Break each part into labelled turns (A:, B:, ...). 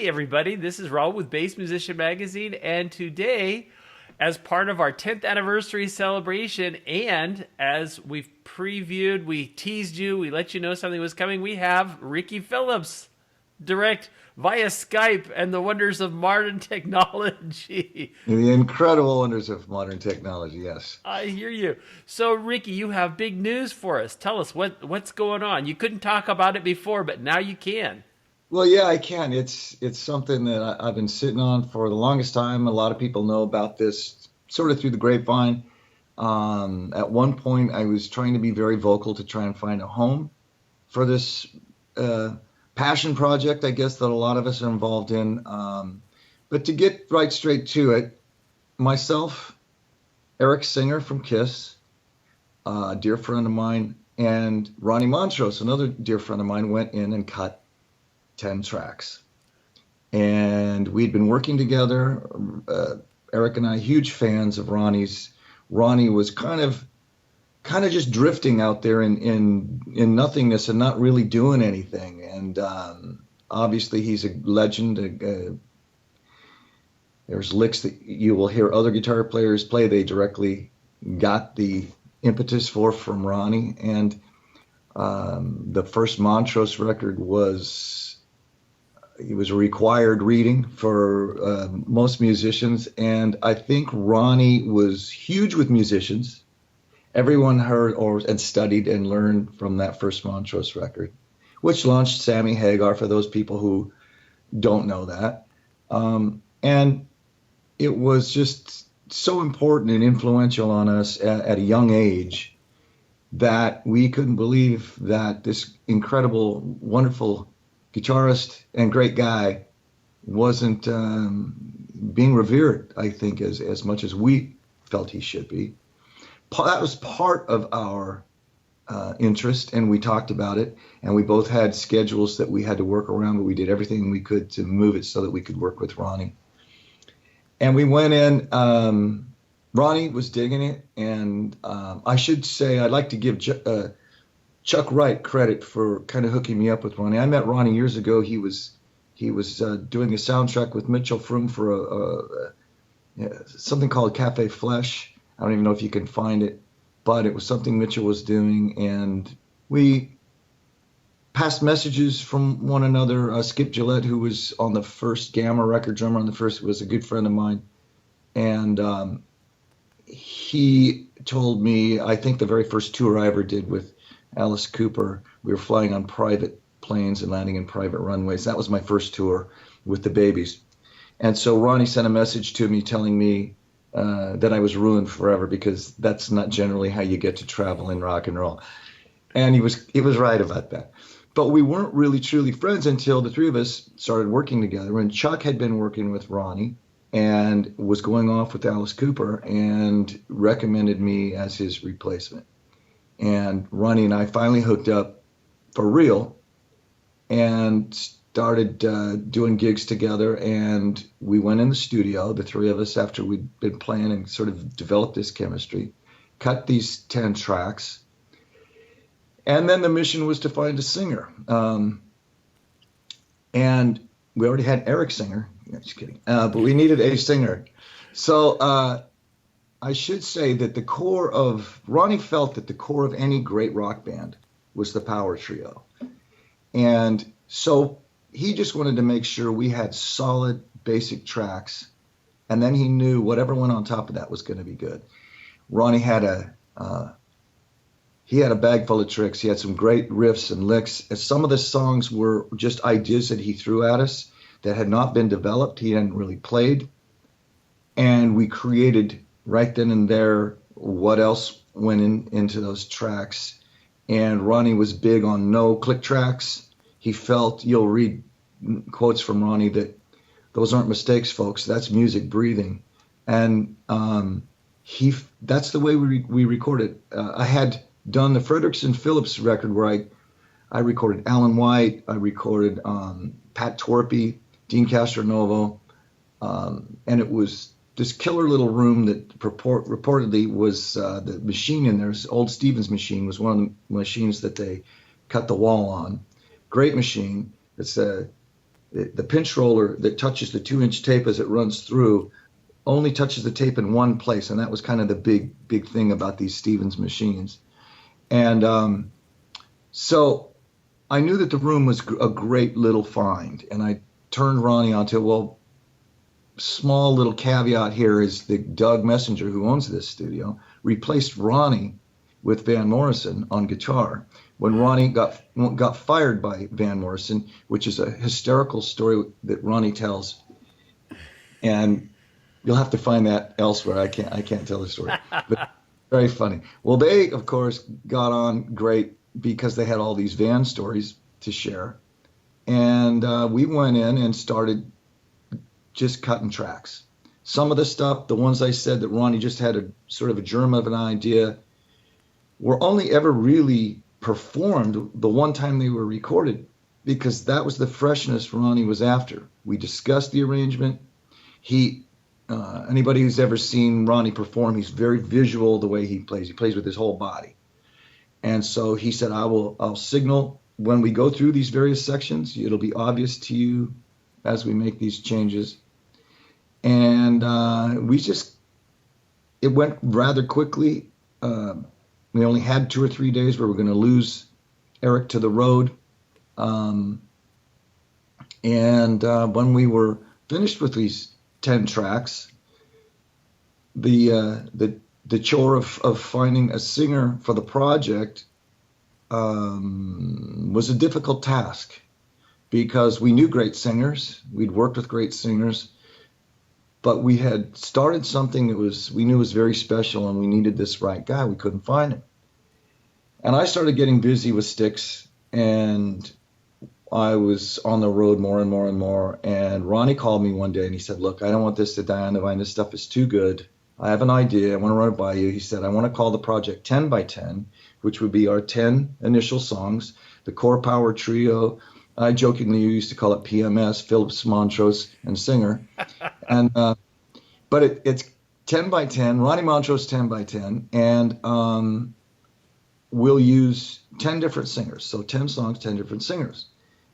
A: Howdy, everybody. This is Raul with Bass Musician Magazine, and today, as part of our 10th anniversary celebration, and as we've previewed, we teased you, we let you know something was coming, we have Ricky Phillips, direct via Skype and the wonders of modern technology.
B: The incredible wonders of modern technology, yes.
A: I hear you. So, Ricky, you have big news for us. Tell us what's going on. You couldn't talk about it before, but now you can.
B: Well, yeah, I can. It's something that I've been sitting on for the longest time. A lot of people know about this sort of through the grapevine. At one point, I was trying to be very vocal to try and find a home for this passion project, I guess, that a lot of us are involved in. But to get right straight to it, myself, Eric Singer from Kiss, a dear friend of mine, and Ronnie Montrose, another dear friend of mine, went in and cut 10 tracks. And we'd been working together. Eric and I, huge fans of Ronnie's. Ronnie was kind of just drifting out there in nothingness and not really doing anything. And obviously he's a legend. There's licks that you will hear other guitar players play they directly got the impetus from Ronnie. And the first Montrose record was a required reading for most musicians. And I think Ronnie was huge with musicians. Everyone heard and studied and learned from that first Montrose record, which launched Sammy Hagar for those people who don't know that. And it was just so important and influential on us at a young age that we couldn't believe that this incredible, wonderful guitarist and great guy wasn't being revered, I think, as much as we felt he should be. That was part of our interest, and we talked about it, and we both had schedules that we had to work around, but we did everything we could to move it so that we could work with Ronnie. And we went in, Ronnie was digging it, and I should say I'd like to give Chuck Wright credit for kind of hooking me up with Ronnie. I met Ronnie years ago. He was doing a soundtrack with Mitchell Froom for something called Cafe Flesh. I don't even know if you can find it, but it was something Mitchell was doing, and we passed messages from one another. Skip Gillette, who was on the first Gamma record, drummer on the first, was a good friend of mine, and he told me, I think the very first tour I ever did with Alice Cooper, we were flying on private planes and landing in private runways. That was my first tour with the Babies. And so Ronnie sent a message to me telling me that I was ruined forever, because that's not generally how you get to travel in rock and roll. And he was right about that. But we weren't really truly friends until the three of us started working together. And Chuck had been working with Ronnie and was going off with Alice Cooper and recommended me as his replacement. And Ronnie and I finally hooked up for real and started doing gigs together. And we went in the studio, the three of us, after we'd been playing and sort of developed this chemistry, cut these 10 tracks. And then the mission was to find a singer. And we already had Eric Singer. No, just kidding. But we needed a singer. So I should say that Ronnie felt that the core of any great rock band was the power trio. And so he just wanted to make sure we had solid basic tracks, and then he knew whatever went on top of that was going to be good. Ronnie had a bag full of tricks. He had some great riffs and licks. And some of the songs were just ideas that he threw at us that had not been developed. He hadn't really played. And we created right then and there what else went into those tracks. And Ronnie was big on no click tracks. He felt, you'll read quotes from Ronnie, that those aren't mistakes, folks. That's music breathing. And that's the way we recorded. I had done the Fredrickson Phillips record where I recorded Alan White, I recorded Pat Torpey, Dean Castronovo, and it was this killer little room that reportedly was the machine in there. Old Stevens machine was one of the machines that they cut the wall on. Great machine. It's the pinch roller that touches the 2-inch tape as it runs through only touches the tape in one place, and that was kind of the big thing about these Stevens machines. And so I knew that the room was a great little find, and I turned Ronnie onto, well, small little caveat here is that Doug Messenger, who owns this studio, replaced Ronnie with Van Morrison on guitar when Ronnie got fired by Van Morrison, which is a hysterical story that Ronnie tells, and you'll have to find that elsewhere. I can't tell the story, but very funny. Well, they of course got on great because they had all these Van stories to share, and we went in and started just cutting tracks. Some of the stuff, the ones I said that Ronnie just had a sort of a germ of an idea, were only ever really performed the one time they were recorded, because that was the freshness Ronnie was after. We discussed the arrangement. Anybody who's ever seen Ronnie perform, he's very visual the way he plays. He plays with his whole body. And so he said, I'll signal when we go through these various sections. It'll be obvious to you as we make these changes. And it went rather quickly. We only had 2 or 3 days where we're going to lose Eric to the road. And when we were finished with these 10 tracks, the chore of finding a singer for the project was a difficult task, because we knew great singers. We'd worked with great singers, but we had started something that we knew was very special, and we needed this right guy. We couldn't find him. And I started getting busy with Styx, and I was on the road more and more and more. And Ronnie called me one day and he said, look, I don't want this to die on the vine. This stuff is too good. I have an idea. I want to run it by you. He said, I want to call the project 10 by 10, which would be our 10 initial songs, the core power trio. I jokingly used to call it PMS, Phillips, Montrose, and Singer. And but it's 10 by 10, Ronnie Montrose 10 by 10, and we'll use 10 different singers. So 10 songs, 10 different singers.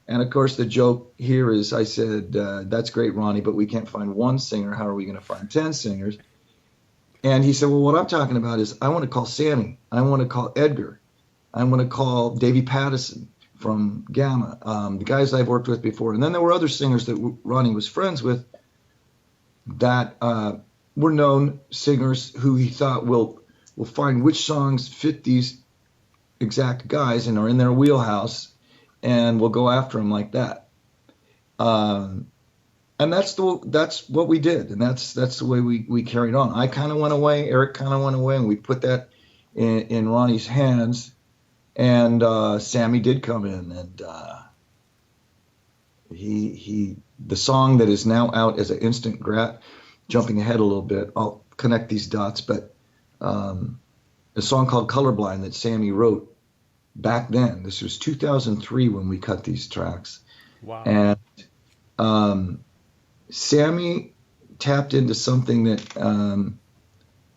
B: And of course, the joke here is I said, that's great, Ronnie, but we can't find one singer. How are we going to find 10 singers? And he said, well, what I'm talking about is I want to call Sammy. I want to call Edgar. I want to call Davey Pattison from Gamma, the guys I've worked with before. And then there were other singers that Ronnie was friends with that were known singers who he thought will find which songs fit these exact guys and are in their wheelhouse, and we'll go after them like that. And that's what we did, and that's the way we carried on. I kind of went away, Eric kind of went away, and we put that in Ronnie's hands. And Sammy did come in, and the song that is now out as an instant jumping ahead a little bit, I'll connect these dots, but a song called Colorblind that Sammy wrote back then. This was 2003 when we cut these tracks.
A: Wow.
B: And Sammy tapped into something that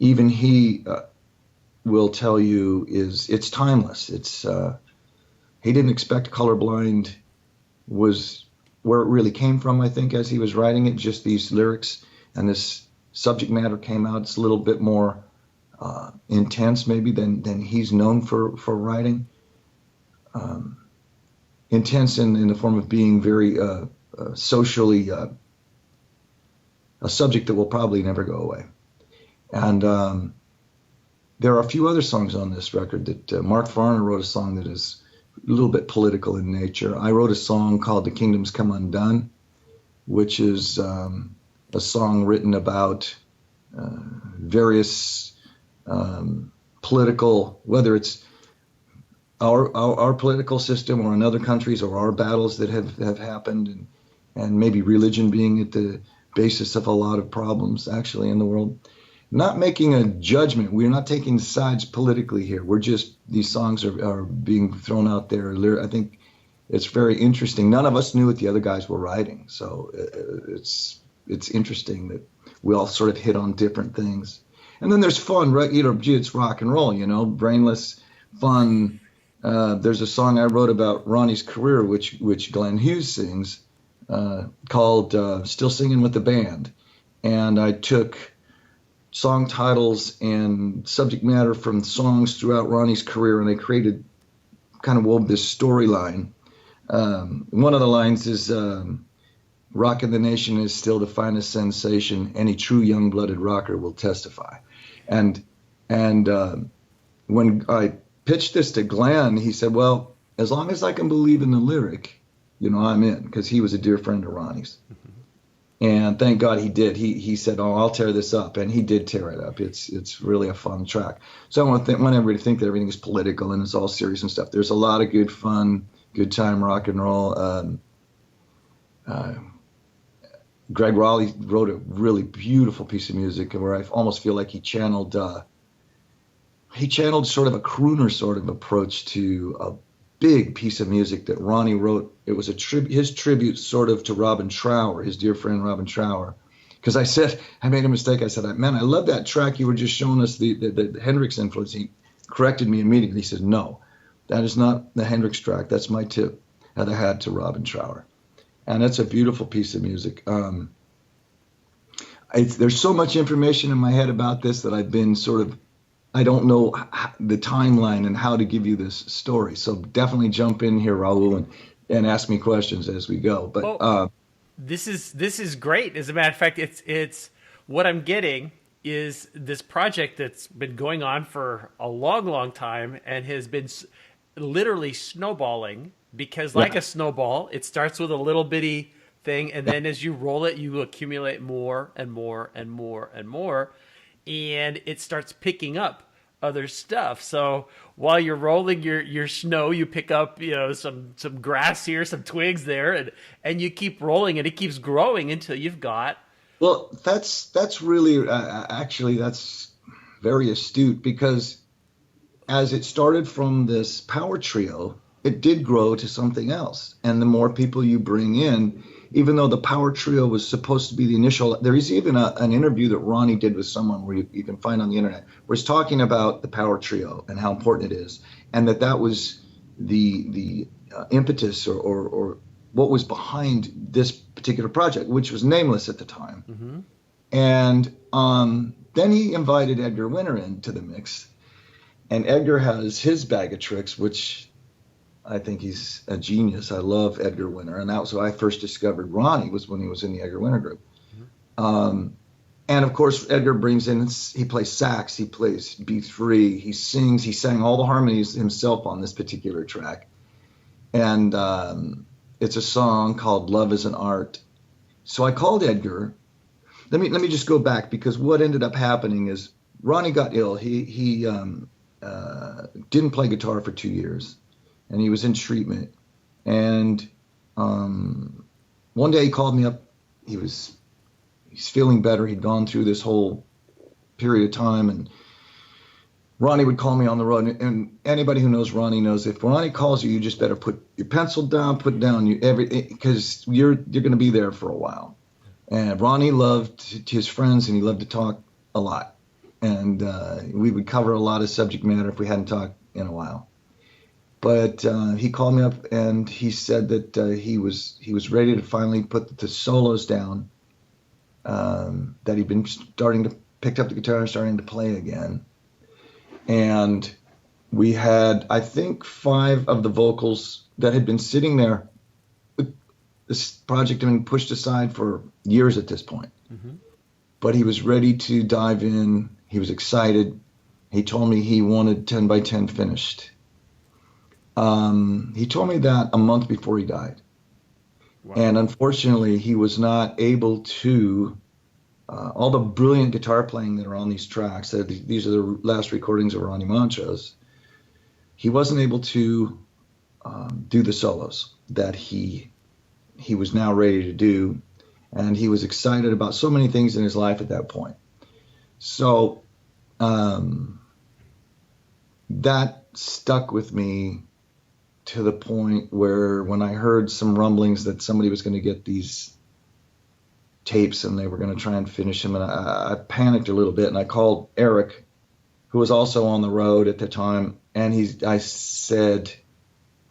B: even he will tell you it's timeless. It's he didn't expect Colorblind was where it really came from, I think, as he was writing it. Just these lyrics and this subject matter came out. It's a little bit more intense maybe than he's known for writing. Intense in the form of being very socially a subject that will probably never go away. And there are a few other songs on this record that Mark Farner wrote a song that is a little bit political in nature. I wrote a song called The Kingdoms Come Undone, which is a song written about various political, whether it's our political system or in other countries, or our battles that have happened, and maybe religion being at the basis of a lot of problems actually in the world. Not making a judgment. We're not taking sides politically here. We're just, these songs are being thrown out there. I think it's very interesting. None of us knew what the other guys were writing. So it's interesting that we all sort of hit on different things. And then there's fun, right? Gee, it's rock and roll, brainless fun. There's a song I wrote about Ronnie's career, which Glenn Hughes sings, called Still Singing with the Band. And I took song titles and subject matter from songs throughout Ronnie's career, and I created, kind of wove this storyline. One of the lines is, "Rockin' the nation is still the finest sensation. Any true young-blooded rocker will testify." And when I pitched this to Glenn, he said, "Well, as long as I can believe in the lyric, I'm in," because he was a dear friend of Ronnie's. And thank God he did. He said, "Oh, I'll tear this up," and he did tear it up. It's really a fun track. So I want everybody to think that everything is political and it's all serious and stuff. There's a lot of good fun, good time rock and roll. Greg Raleigh wrote a really beautiful piece of music where I almost feel like he channeled sort of a crooner sort of approach to a big piece of music that Ronnie wrote. It was his tribute sort of to Robin Trower, his dear friend Robin Trower. Because I made a mistake. I said, "Man, I love that track. You were just showing us the Hendrix influence." He corrected me immediately. He said, "No, that is not the Hendrix track. That's my tip that I had to Robin Trower." And that's a beautiful piece of music. There's so much information in my head about this that I've been I don't know the timeline and how to give you this story. So definitely jump in here, Raul, and ask me questions as we go. But
A: this is great. As a matter of fact, it's what I'm getting is this project that's been going on for a long, long time and has been literally snowballing, because like a snowball, it starts with a little bitty thing, and then as you roll it, you accumulate more and more and more and more, and it starts picking up other stuff. So while you're rolling your snow, you pick up some grass here, some twigs there, and you keep rolling, and it keeps growing until you've got.
B: Well, that's really actually that's very astute, because as it started from this power trio, it did grow to something else. And the more people you bring in, even though the power trio was supposed to be the initial, there is even an interview that Ronnie did with someone where you can find on the internet, where he's talking about the power trio and how important it is, and that was the impetus or what was behind this particular project, which was nameless at the time.
A: Mm-hmm.
B: And then he invited Edgar Winter into the mix, and Edgar has his bag of tricks, which I think he's a genius. I love Edgar Winter, and that was when I first discovered Ronnie, was when he was in the Edgar Winter group. Mm-hmm. And of course, Edgar brings in, he plays sax, he plays B3, he sings, he sang all the harmonies himself on this particular track. And it's a song called "Love is an Art." So I called Edgar. Let me just go back, because what ended up happening is Ronnie got ill. He didn't play guitar for 2 years, and he was in treatment. And one day he called me up. He's feeling better. He'd gone through this whole period of time, and Ronnie would call me on the road. And anybody who knows Ronnie knows, if Ronnie calls you, you just better put your pencil down, put down because you're going to be there for a while. And Ronnie loved his friends, and he loved to talk a lot. And we would cover a lot of subject matter if we hadn't talked in a while. But he called me up, and he said that he was ready to finally put the solos down, that he'd been picked up the guitar and starting to play again. And we had, I think, 5 of the vocals that had been sitting there. This project had been pushed aside for years at this point. Mm-hmm. But he was ready to dive in. He was excited. He told me he wanted 10 by 10 finished. He told me that a month before he died. Wow. And unfortunately, he was not able to, all the brilliant guitar playing that are on these tracks, these are the last recordings of Ronnie Montrose, he wasn't able to do the solos that he was now ready to do. And he was excited about so many things in his life at that point. So that stuck with me to the point where when I heard some rumblings that somebody was going to get these tapes and they were going to try and finish them, and I panicked a little bit, and I called Eric, who was also on the road at the time, and I said,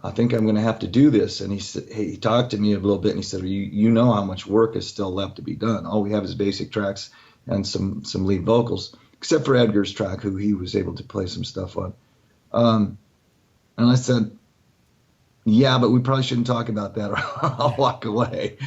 B: I think I'm going to have to do this. And he said, hey, he talked to me a little bit and he said, you know how much work is still left to be done. All we have is basic tracks and some lead vocals, except for Edgar's track, who he was able to play some stuff on. And I said, yeah, but we probably shouldn't talk about that or I'll walk away.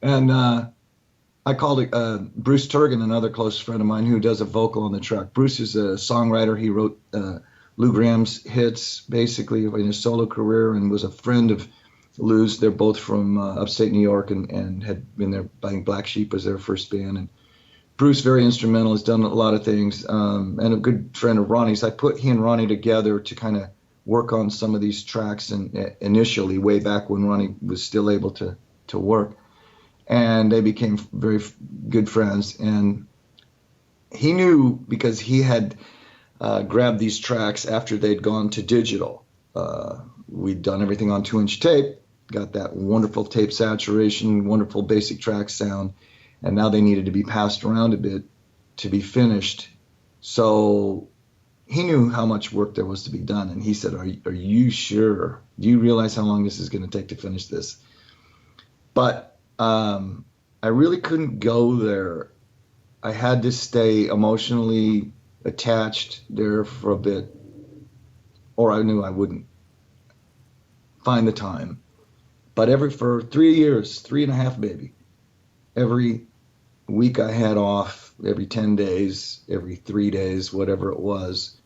B: And I called Bruce Turgan, another close friend of mine who does a vocal on the track. Bruce is a songwriter. He wrote Lou Graham's hits basically in his solo career and was a friend of Lou's. They're both from upstate New York and had been there. I think Black Sheep was their first band. And Bruce, very instrumental, has done a lot of things, and a good friend of Ronnie's. I put he and Ronnie together to kind of work on some of these tracks and initially way back when Ronnie was still able to work. And they became very good friends. And he knew because he had grabbed these tracks after they'd gone to digital. We'd done everything on 2-inch tape, got that wonderful tape saturation, wonderful basic track sound, and now they needed to be passed around a bit to be finished. So he knew how much work there was to be done, and he said, are you sure? Do you realize how long this is going to take to finish this? But I really couldn't go there. I had to stay emotionally attached there for a bit, or I knew I wouldn't find the time. But for 3 years, 3.5 maybe, every week I had off, every 10 days, every 3 days, whatever it was,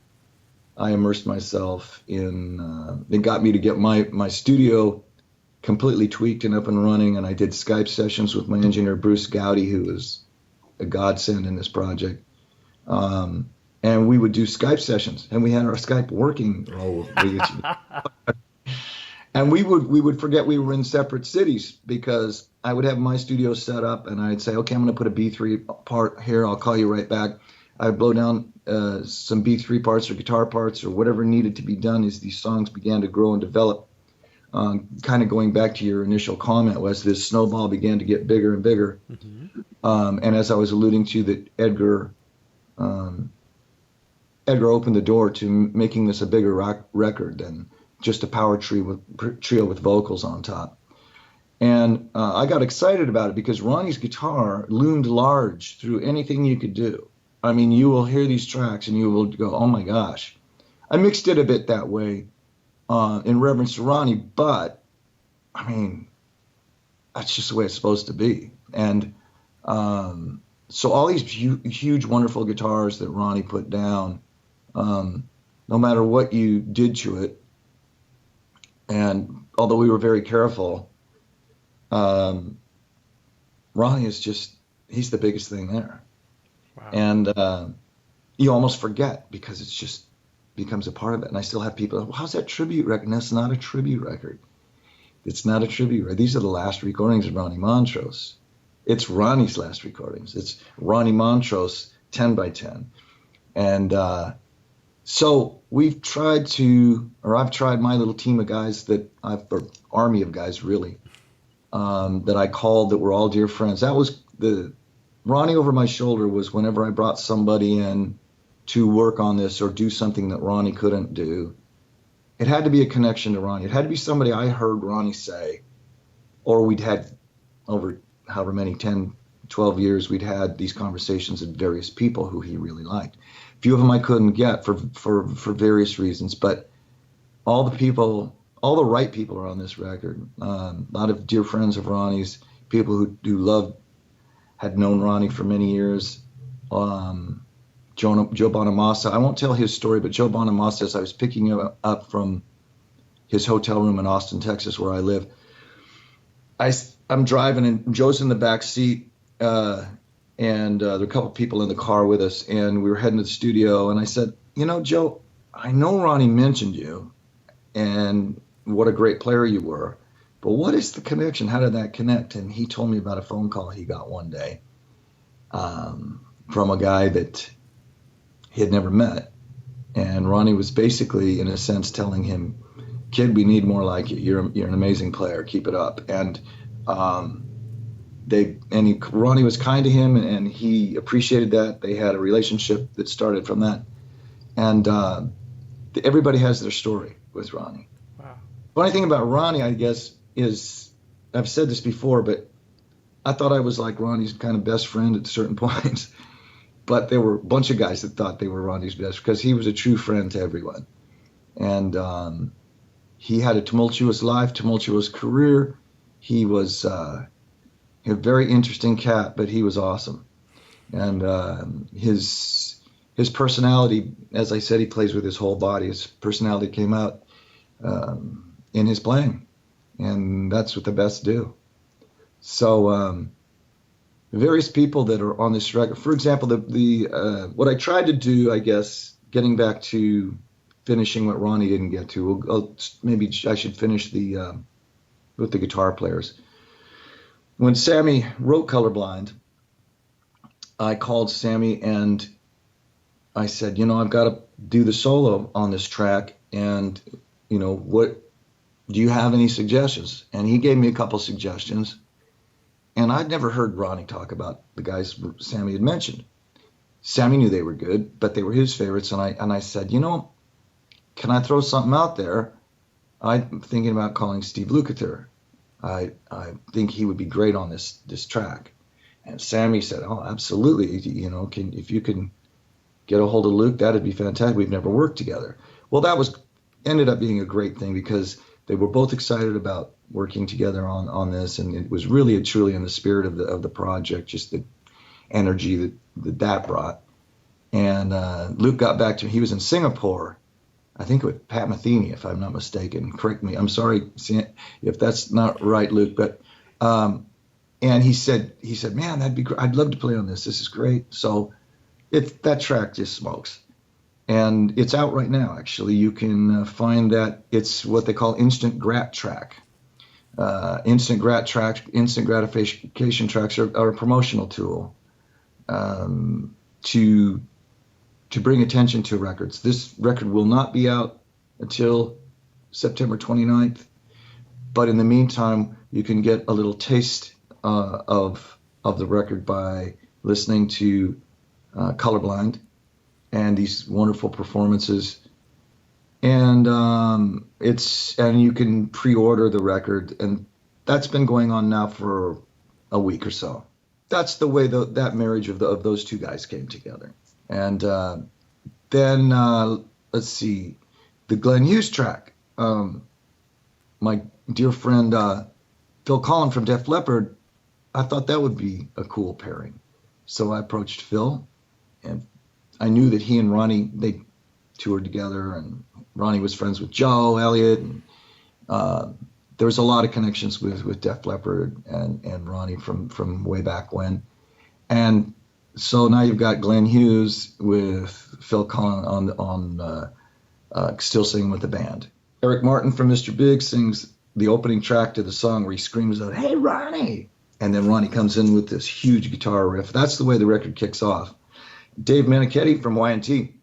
B: I immersed myself in, it got me to get my studio completely tweaked and up and running, and I did Skype sessions with my engineer, Bruce Gowdy, who was a godsend in this project. And we would do Skype sessions, and we had our Skype working. And we would forget we were in separate cities because I would have my studio set up, and I'd say, okay, I'm going to put a B3 part here. I'll call you right back. I'd blow down some B3 parts or guitar parts or whatever needed to be done as these songs began to grow and develop. Kind of going back to your initial comment, was this snowball began to get bigger and bigger. Mm-hmm. And as I was alluding to, that Edgar opened the door to making this a bigger rock record than just a power trio with vocals on top. And I got excited about it because Ronnie's guitar loomed large through anything you could do. I mean, you will hear these tracks and you will go, oh my gosh. I mixed it a bit that way in reverence to Ronnie, but I mean, that's just the way it's supposed to be. And so all these huge, wonderful guitars that Ronnie put down, no matter what you did to it, and although we were very careful, Ronnie is just, he's the biggest thing there. Wow. And you almost forget because it's just becomes a part of it. And I still have people, well, how's that tribute record? And that's not a tribute record. It's not a tribute record. These are the last recordings of Ronnie Montrose. It's Ronnie's last recordings. It's Ronnie Montrose 10 by 10. And so I've tried my little team of guys or army of guys really, that I called that were all dear friends. That was Ronnie over my shoulder was whenever I brought somebody in to work on this or do something that Ronnie couldn't do. It had to be a connection to Ronnie. It had to be somebody I heard Ronnie say, or we'd had over however many, 10, 12 years, we'd had these conversations with various people who he really liked. A few of them I couldn't get for various reasons, but all the right people are on this record. A lot of dear friends of Ronnie's, people who had known Ronnie for many years. Joe Bonamassa. I won't tell his story, but Joe Bonamassa, as I was picking him up from his hotel room in Austin, Texas, where I live, I'm driving and Joe's in the back seat, and there were a couple people in the car with us, and we were heading to the studio, and I said, Joe, I know Ronnie mentioned you and what a great player you were, but what is the connection? How did that connect? And he told me about a phone call he got one day from a guy that he had never met. And Ronnie was basically, in a sense, telling him, kid, we need more like you. You're an amazing player. Keep it up. And Ronnie was kind to him, and he appreciated that. They had a relationship that started from that. And everybody has their story with Ronnie.
A: Wow.
B: Funny thing about Ronnie, I guess, is I've said this before, but I thought I was like Ronnie's kind of best friend at certain points. But there were a bunch of guys that thought they were Ronnie's best because he was a true friend to everyone. And he had a tumultuous life, tumultuous career. He was a very interesting cat, but he was awesome. And his personality, as I said, he plays with his whole body. His personality came out in his playing, and that's what the best do. So various people that are on this record, for example, the what I tried to do, I guess, getting back to finishing what Ronnie didn't get to, maybe I should finish with the guitar players. When Sammy wrote Colorblind, I called Sammy and I said, I've got to do the solo on this track, and what do you have any suggestions? And he gave me a couple suggestions, and I'd never heard Ronnie talk about the guys Sammy had mentioned. Sammy knew they were good, but they were his favorites, and I said, can I throw something out there? I'm thinking about calling Steve Lukather. I think he would be great on this track. And Sammy said, "Oh, absolutely. If you can get a hold of Luke, that'd be fantastic. We've never worked together." Well, that ended up being a great thing because they were both excited about working together on this, and it was really truly in the spirit of the project, just the energy that brought. And Luke got back to me. He was in Singapore, I think with Pat Metheny, if I'm not mistaken. Correct me. I'm sorry if that's not right, Luke, but. And he said, "Man, that'd be great. I'd love to play on this. This is great." So that track just smokes. And it's out right now, actually. You can find that. It's what they call instant grat track. Instant gratification tracks are a promotional tool to bring attention to records. This record will not be out until September 29th. But in the meantime, you can get a little taste of the record by listening to Colorblind and these wonderful performances, and you can pre-order the record, and that's been going on now for a week or so. That's the way that marriage of those two guys came together. And then let's see, the Glenn Hughes track. My dear friend Phil Collin from Def Leppard, I thought that would be a cool pairing. So I approached Phil, and I knew that he and Ronnie, they toured together, and Ronnie was friends with Joe Elliott, and there was a lot of connections with Def Leppard and Ronnie from way back when. And so now you've got Glenn Hughes with Phil Collin on Still Singing with the Band. Eric Martin from Mr. Big sings the opening track to the song where he screams out, "Hey, Ronnie!" And then Ronnie comes in with this huge guitar riff. That's the way the record kicks off. Dave Manichetti from Y&T.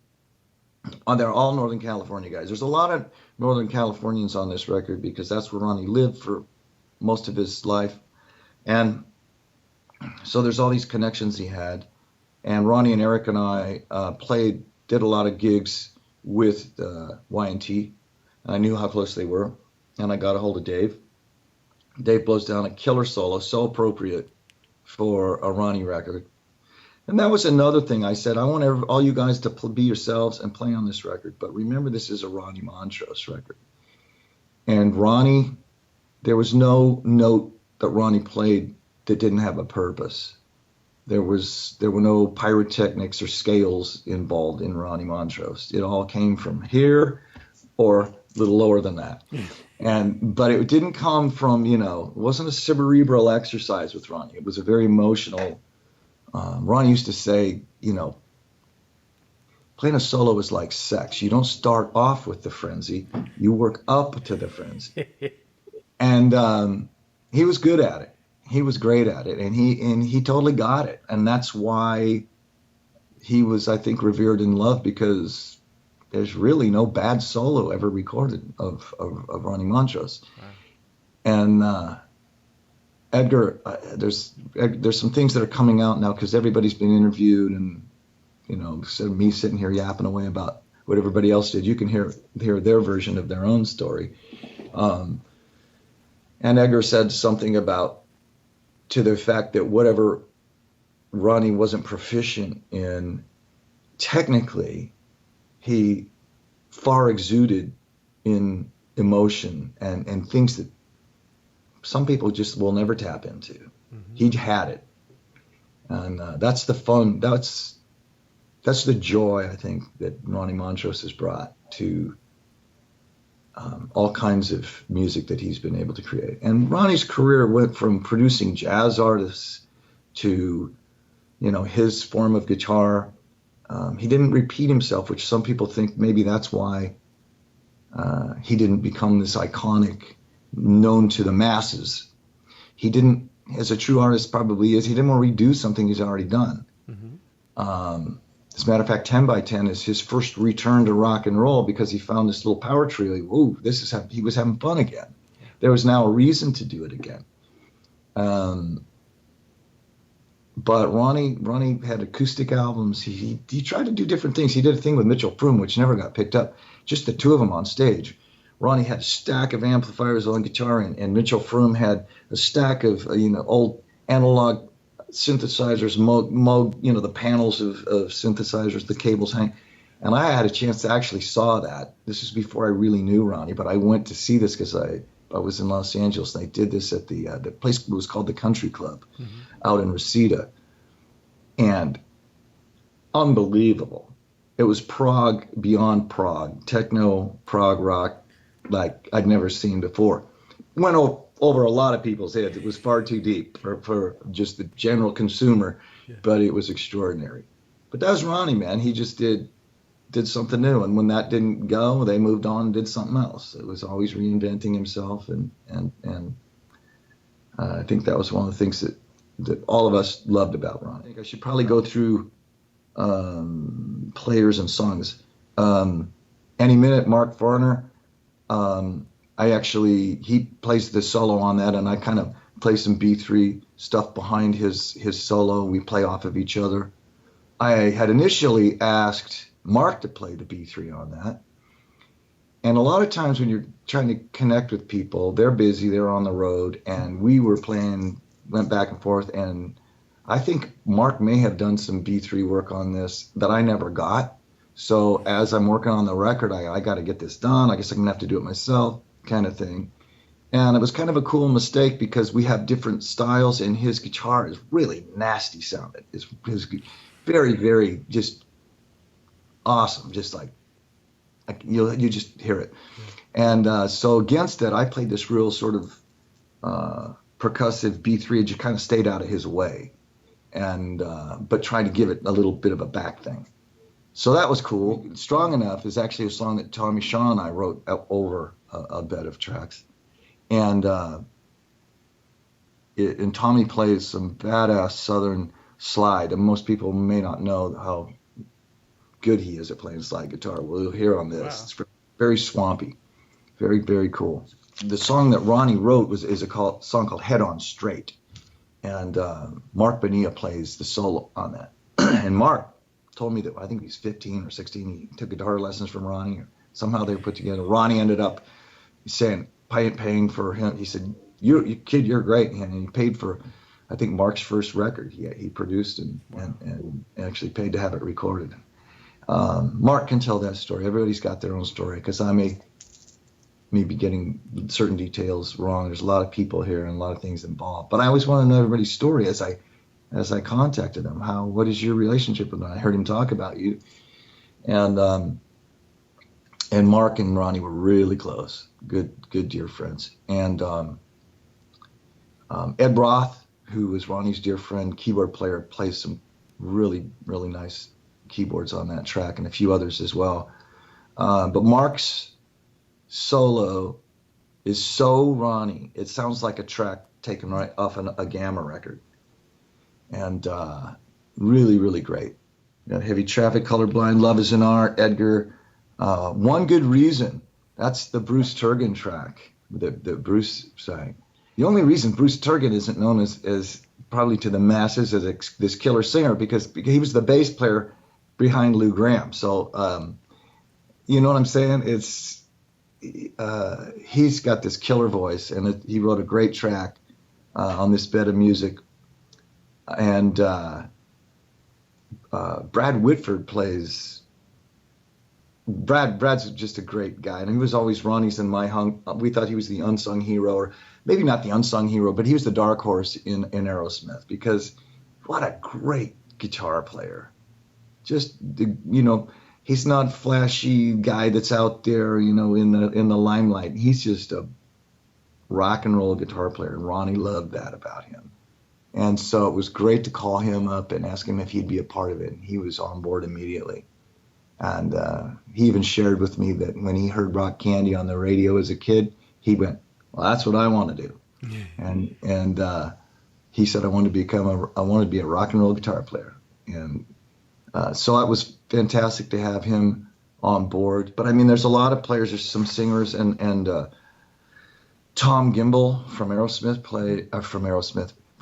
B: They're all Northern California guys. There's a lot of Northern Californians on this record because that's where Ronnie lived for most of his life. And so there's all these connections he had. And Ronnie and Eric and I did a lot of gigs with Y&T. And I knew how close they were. And I got a hold of Dave. Dave blows down a killer solo, so appropriate for a Ronnie record. And that was another thing I said, I want all you guys to be yourselves and play on this record. But remember, this is a Ronnie Montrose record. And Ronnie, there was no note that Ronnie played that didn't have a purpose. There were no pyrotechnics or scales involved in Ronnie Montrose. It all came from here or a little lower than that. But it didn't come from, it wasn't a cerebral exercise with Ronnie. It was a very emotional. Ronnie used to say, playing a solo is like sex. You don't start off with the frenzy. You work up to the frenzy. And he was good at it. He was great at it. And he totally got it. And that's why he was, I think, revered and loved, because there's really no bad solo ever recorded of Ronnie Montrose. Wow. And Edgar, there's some things that are coming out now because everybody's been interviewed, and instead of me sitting here yapping away about what everybody else did, you can hear their version of their own story. Um, and Edgar said something about to the fact that whatever Ronnie wasn't proficient in technically, he far exuded in emotion and things that some people just will never tap into. Mm-hmm. He had it. And that's the fun, that's the joy, I think, that Ronnie Montrose has brought to all kinds of music that he's been able to create. And Ronnie's career went from producing jazz artists to, his form of guitar. He didn't repeat himself, which some people think maybe that's why he didn't become this iconic, known to the masses. He didn't, as a true artist probably is, he didn't want to redo something he's already done. Mm-hmm. As a matter of fact, 10 by 10 is his first return to rock and roll because he found this little power trio. He was having fun again. There was now a reason to do it again. But Ronnie had acoustic albums. He tried to do different things. He did a thing with Mitchell Froom, which never got picked up. Just the two of them on stage. Ronnie had a stack of amplifiers on guitar, and Mitchell Froom had a stack of old analog synthesizers, the panels of synthesizers, the cables hang. And I had a chance to actually saw that. This is before I really knew Ronnie, but I went to see this because I was in Los Angeles, and I did this at the place was called the Country Club out in Reseda. And unbelievable. It was prog beyond prog, techno, prog rock, like I'd never seen before. Went over a lot of people's heads. It was far too deep for just the general consumer, but it was extraordinary. But that was Ronnie, man. He just did something new, and when that didn't go, they moved on and did something else. It was always reinventing himself, and I think that was one of the things that all of us loved about Ronnie. I think I should probably go through players and songs. Any Minute, Mark Farner. He plays the solo on that, and I kind of play some B3 stuff behind his solo. We play off of each other. I had initially asked Mark to play the B3 on that. And a lot of times when you're trying to connect with people, they're busy, they're on the road, and we were went back and forth, and I think Mark may have done some B3 work on this that I never got. So as I'm working on the record, I got to get this done. I guess I'm going to have to do it myself, kind of thing. And it was kind of a cool mistake because we have different styles, and his guitar is really nasty sounding. It's very, very just awesome, just like you just hear it. And so against it, I played this real sort of percussive B3 and just kind of stayed out of his way, and but tried to give it a little bit of a back thing. So that was cool. Strong Enough is actually a song that Tommy Shaw and I wrote over a bed of tracks. And Tommy plays some badass Southern slide, and most people may not know how good he is at playing slide guitar. Well, you'll hear on this. Wow. It's very swampy, very, very cool. The song that Ronnie wrote is a song called Head On Straight, and Mark Bonilla plays the solo on that. And Mark told me that I think he's 15 or 16. He took guitar lessons from Ronnie. Somehow they were put together. Ronnie ended up saying, paying for him. He said, "You kid, you're great." And he paid for, I think, Mark's first record. He produced and actually paid to have it recorded. Mark can tell that story. Everybody's got their own story, because I may be getting certain details wrong. There's a lot of people here and a lot of things involved. But I always want to know everybody's story as I contacted him. What is your relationship with him? I heard him talk about you. And Mark and Ronnie were really close. Good dear friends. And Ed Roth, who was Ronnie's dear friend, keyboard player, plays some really, really nice keyboards on that track, and a few others as well. But Mark's solo is so Ronnie. It sounds like a track taken right off a Gamma record. And really, really great. Heavy Traffic, Colorblind, Love is an Art, Edgar. One Good Reason. That's the Bruce Turgon track that Bruce sang. The only reason Bruce Turgon isn't known as probably to the masses as this killer singer, because he was the bass player behind Lou Gramm. So, you know what I'm saying? he's got this killer voice, and he wrote a great track on this bed of music. And Brad Whitford plays. Brad's just a great guy, and he was always Ronnie's and my hung. We thought he was the unsung hero, or maybe not the unsung hero, but he was the dark horse in Aerosmith, because what a great guitar player. Just he's not flashy guy that's out there, in the limelight. He's just a rock and roll guitar player, and Ronnie loved that about him. And so it was great to call him up and ask him if he'd be a part of it. And he was on board immediately. And he even shared with me that when he heard Rock Candy on the radio as a kid, he went, "Well, that's what I want to do." And he said, "I want to be a rock and roll guitar player." And so it was fantastic to have him on board. But I mean, there's a lot of players. There's some singers, and Tom Gimbel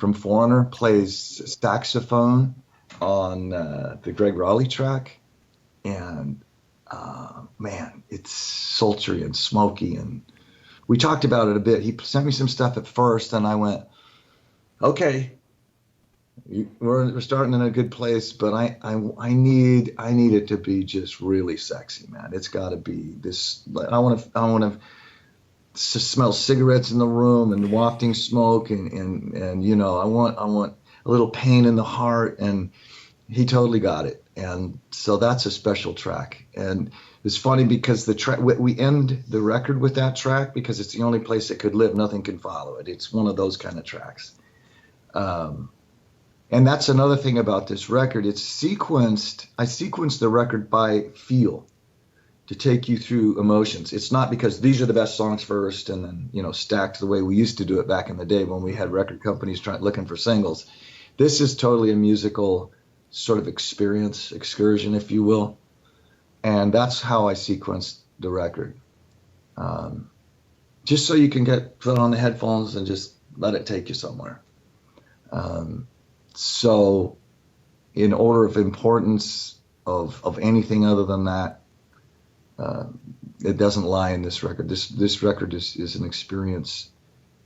B: from Foreigner plays saxophone on the Greg Raleigh track. And man, it's sultry and smoky, and we talked about it a bit. He sent me some stuff at first, and I went, "Okay, we're starting in a good place, but I need it to be just really sexy, man. It's got to be this. I want to smell cigarettes in the room and wafting smoke, and I want a little pain in the heart." And he totally got it. And so that's a special track. And it's funny because the track, we end the record with that track because it's the only place it could live. Nothing can follow it. It's one of those kind of tracks. And that's another thing about this record. I sequenced the record by feel to take you through emotions. It's not because these are the best songs first and then, stacked the way we used to do it back in the day when we had record companies looking for singles. This is totally a musical sort of excursion, if you will. And that's how I sequenced the record. Just so you can put on the headphones and just let it take you somewhere. So in order of importance of anything other than that, it doesn't lie in this record. This record is an experience.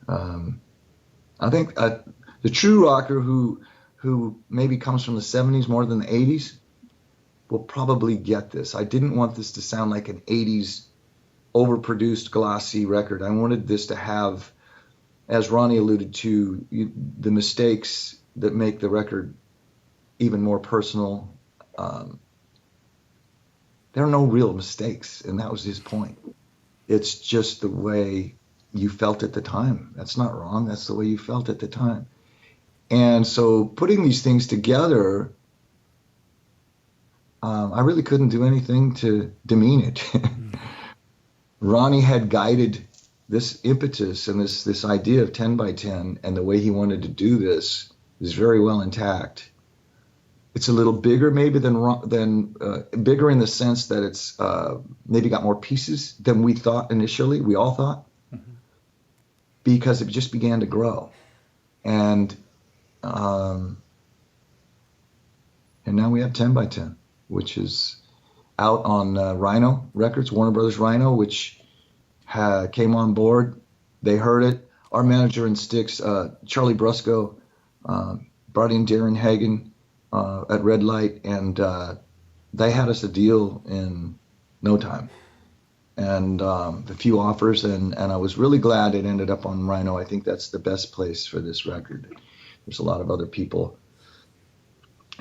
B: I think the true rocker who maybe comes from the 70s more than the 80s will probably get this. I didn't want this to sound like an 80s overproduced glossy record. I wanted this to have, as Ronnie alluded to, the mistakes that make the record even more personal. There are no real mistakes, and that was his point. It's just the way you felt at the time. That's not wrong. That's the way you felt at the time. And so putting these things together, I really couldn't do anything to demean it. Ronnie had guided this impetus and this idea of 10 by 10, and the way he wanted to do this is very well intact. It's a little bigger maybe than bigger in the sense that it's maybe got more pieces than we thought initially. We all thought, because it just began to grow. And now we have 10 by 10, which is out on Rhino Records, Warner Brothers Rhino, which came on board. They heard it. Our manager in Styx, Charlie Brusco, brought in Darren Hagen at Red Light, and they had us a deal in no time. And a few offers, and I was really glad it ended up on Rhino. I think that's the best place for this record. There's a lot of other people,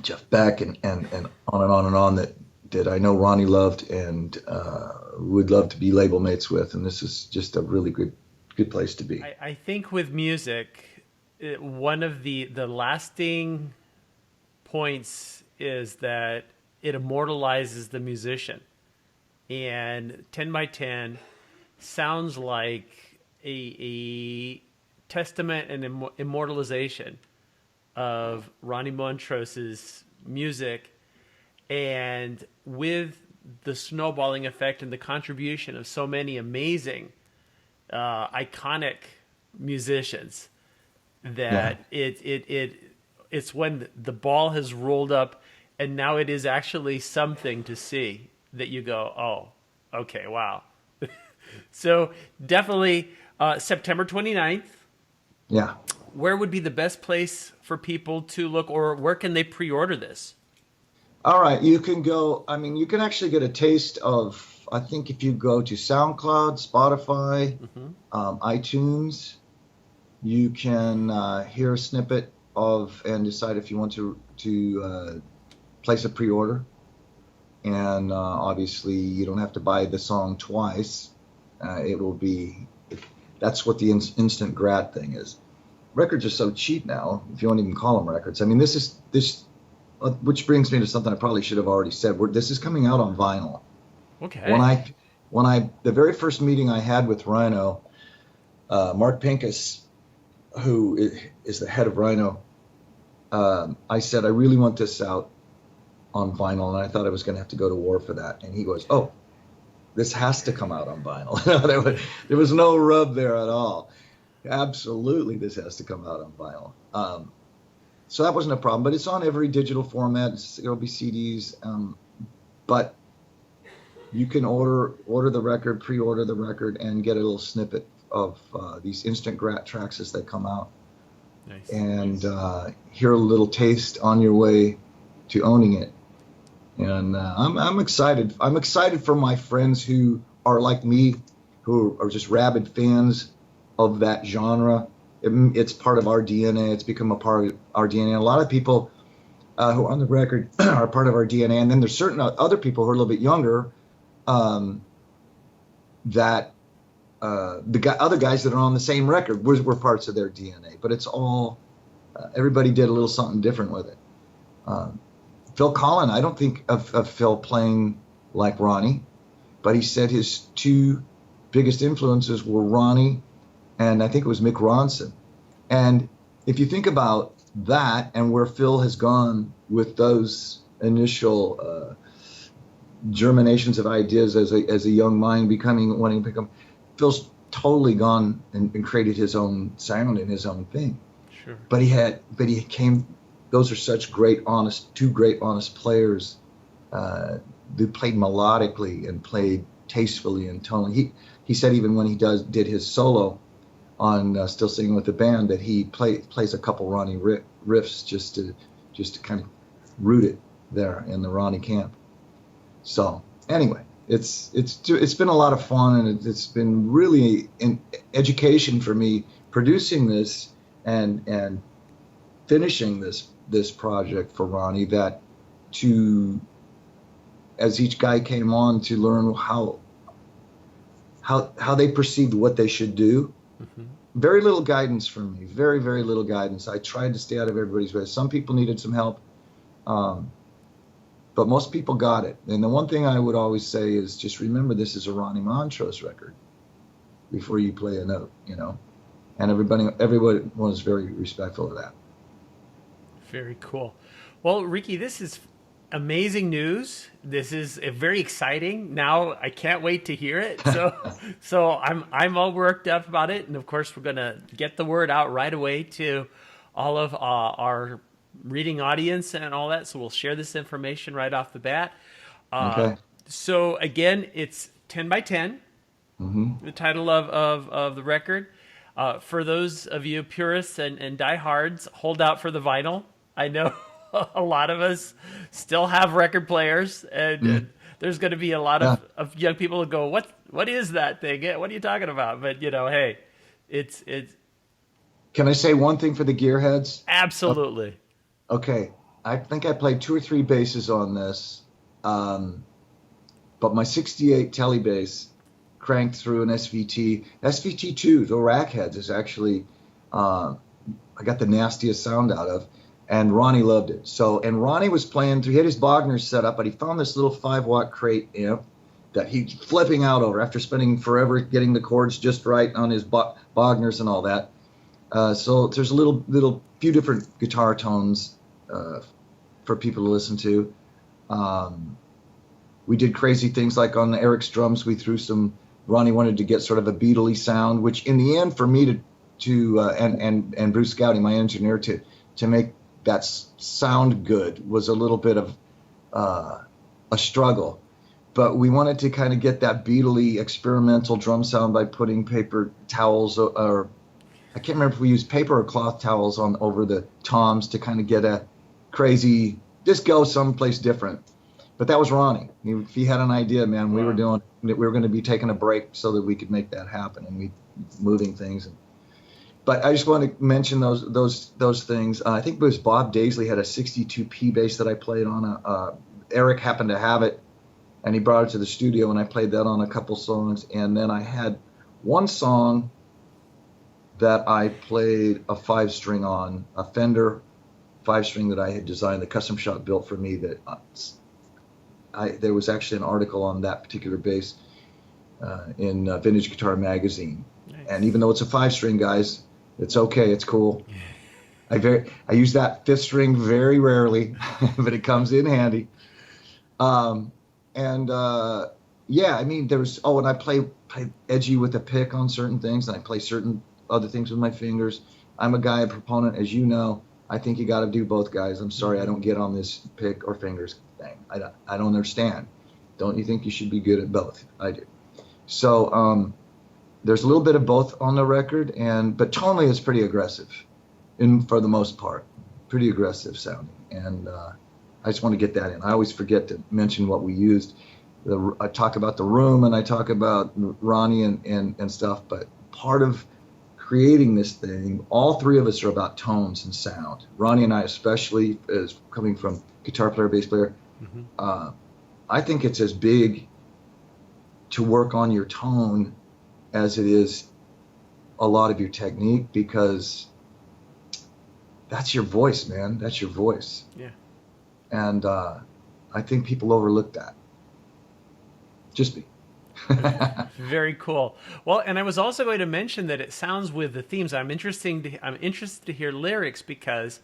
B: Jeff Beck and on and on and on that I know Ronnie loved and would love to be label mates with. And this is just a really good place to be.
A: I think with music, one of the lasting points is that it immortalizes the musician. And 10 by 10 sounds like a testament and immortalization of Ronnie Montrose's music, and with the snowballing effect and the contribution of so many amazing, iconic musicians, that it's when the ball has rolled up, and now it is actually something to see that you go, oh, okay, wow. So definitely September 29th.
B: Yeah.
A: Where would be the best place for people to look, or where can they pre-order this?
B: All right, you can go. I mean, you can actually get a taste of. I think if you go to SoundCloud, Spotify,
A: Hmm.
B: iTunes, you can hear a snippet of and decide if you want to place a pre-order. And obviously, you don't have to buy the song twice. It will be. That's what the instant grat thing is. Records are so cheap now. If you don't even call them records. I mean, this. Which brings me to something I probably should have already said. This is coming out on vinyl. When
A: Okay.
B: I, the very first meeting I had with Rhino, Mark Pincus, who is the head of Rhino, I said I really want this out on vinyl, and I thought I was going to have to go to war for that. And he goes, "Oh, this has to come out on vinyl." There was no rub there at all. Absolutely, this has to come out on vinyl. So that wasn't a problem, but it's on every digital format. It'll be CDs, but you can order the record, pre-order the record, and get a little snippet of these instant grat tracks as they come out,
A: Nice.
B: and hear a little taste on your way to owning it. And I'm excited. I'm excited for my friends who are like me, who are just rabid fans of that genre. It's part of our DNA. It's become a part of our DNA. A lot of people who are on the record are part of our DNA. And then there's certain other people who are a little bit younger that other guys that are on the same record were parts of their DNA. But it's all, everybody did a little something different with it. Phil Collin, I don't think of Phil playing like Ronnie, but he said his two biggest influences were Ronnie and I think it was Mick Ronson. And if you think about that and where Phil has gone with those initial germinations of ideas as a young mind wanting to become, Phil's totally gone and created his own sound and his own thing.
A: Sure.
B: But he came. Those are such two great honest players. Who played melodically and played tastefully and tonally. He said even when he did his solo on Still Singing with the Band that he plays a couple Ronnie riffs just to kind of root it there in the Ronnie camp. So anyway, it's been a lot of fun, and it's been really an education for me producing this and finishing this project for Ronnie, that as each guy came on to learn how they perceived what they should do.
A: Mm-hmm.
B: Very little guidance from me, very, very little guidance. I tried to stay out of everybody's way. Some people needed some help, but most people got it. And the one thing I would always say is just remember this is a Ronnie Montrose record before you play a note, And everybody was very respectful of that.
A: Very cool. Well, Ricky, this is amazing news. This is very exciting. Now I can't wait to hear it. So I'm all worked up about it, and of course we're gonna get the word out right away to all of our reading audience and all that. So we'll share this information right off the bat.
B: Okay.
A: So again, it's 10 by 10.
B: Mm-hmm.
A: The title of the record. For those of you purists and diehards, hold out for the vinyl. I know a lot of us still have record players, and there's going to be a lot of young people who go, "What is that thing? What are you talking about?" But hey, it's.
B: Can I say one thing for the gearheads?
A: Absolutely.
B: Okay, I think I played 2 or 3 basses on this, but my '68 Tele bass cranked through an SVT2, the rack heads is actually I got the nastiest sound out of. And Ronnie loved it. And Ronnie was playing he had his Bogners set up, but he found this little 5-watt crate amp that he's flipping out over after spending forever getting the chords just right on his Bogners and all that. So there's a little few different guitar tones for people to listen to. We did crazy things like on Eric's drums, we threw Ronnie wanted to get sort of a Beatle-y sound, which in the end for me and Bruce Gowdy, my engineer, to make that sound good was a little bit of a struggle. but we wanted to kind of get that Beatley experimental drum sound by putting paper towels, or I can't remember if we used paper or cloth towels on over the toms to kind of get a crazy, just go someplace different. But that was Ronnie. If he had an idea, man, we were going to be taking a break so that we could make that happen, and we moving things. But I just want to mention those things. I think it was Bob Daisley had a 62P bass that I played on. Eric happened to have it, and he brought it to the studio, and I played that on a couple songs. And then I had one song that I played a 5-string on, a Fender 5-string that I had designed, the custom shop built for me. That there was actually an article on that particular bass in Vintage Guitar Magazine. Nice. And even though it's a 5-string, guys, it's okay, it's cool. I use that 5th string very rarely, but it comes in handy. Yeah, I mean, and I play edgy with a pick on certain things, and I play certain other things with my fingers. I'm a proponent, as you know. I think you got to do both, guys. I'm sorry, I don't get on this pick or fingers thing. I don't understand. Don't you think you should be good at both? I do. So there's a little bit of both on the record, but tonally it's pretty aggressive, for the most part, pretty aggressive sounding. And I just want to get that in. I always forget to mention what we used. I talk about the room, and I talk about Ronnie and stuff, but part of creating this thing, all three of us are about tones and sound. Ronnie and I, especially, as coming from guitar player, bass player, I think it's as big to work on your tone as it is a lot of your technique, because that's your voice, man. That's your voice.
A: Yeah.
B: And I think people overlook that. Just me.
A: Very cool. Well, and I was also going to mention that it sounds with the themes. I'm interested to hear lyrics, because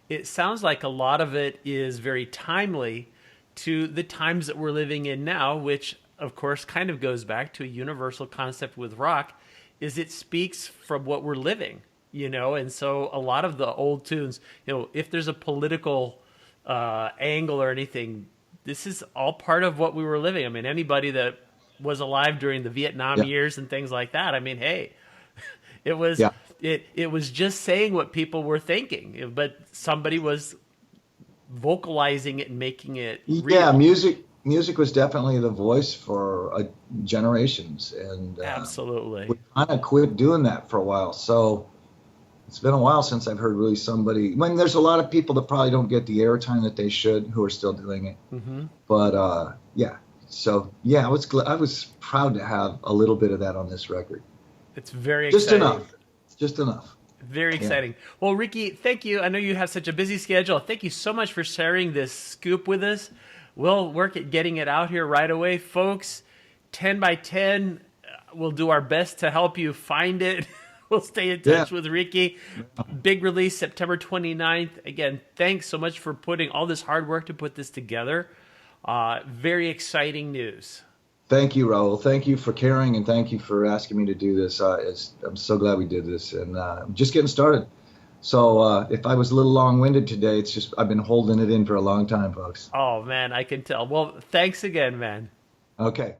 A: it sounds like a lot of it is very timely to the times that we're living in now, which of course kind of goes back to a universal concept with rock, is it speaks from what we're living, and so a lot of the old tunes, if there's a political angle or anything, this is all part of what we were living. I mean, anybody that was alive during the Vietnam years and things like that, I mean, hey, it was it was just saying what people were thinking, but somebody was vocalizing it and making it real.
B: Yeah, music was definitely the voice for generations, and
A: absolutely,
B: we kind of quit doing that for a while. So it's been a while since I've heard really somebody. There's a lot of people that probably don't get the airtime that they should, who are still doing it. But yeah. So yeah, I was proud to have a little bit of that on this record.
A: It's very exciting.
B: Just enough.
A: Very exciting. Yeah. Well, Ricky, thank you. I know you have such a busy schedule. Thank you so much for sharing this scoop with us. We'll work at getting it out here right away, folks. 10 by 10. We'll do our best to help you find it. We'll stay in touch with Ricky. Big release September 29th. Again, thanks so much for putting all this hard work to put this together. Very exciting news.
B: Thank you, Raul. Thank you for caring, and thank you for asking me to do this. I'm so glad we did this, and I'm just getting started. So if I was a little long-winded today, it's just I've been holding it in for a long time, folks.
A: Oh, man, I can tell. Well, thanks again, man.
B: Okay.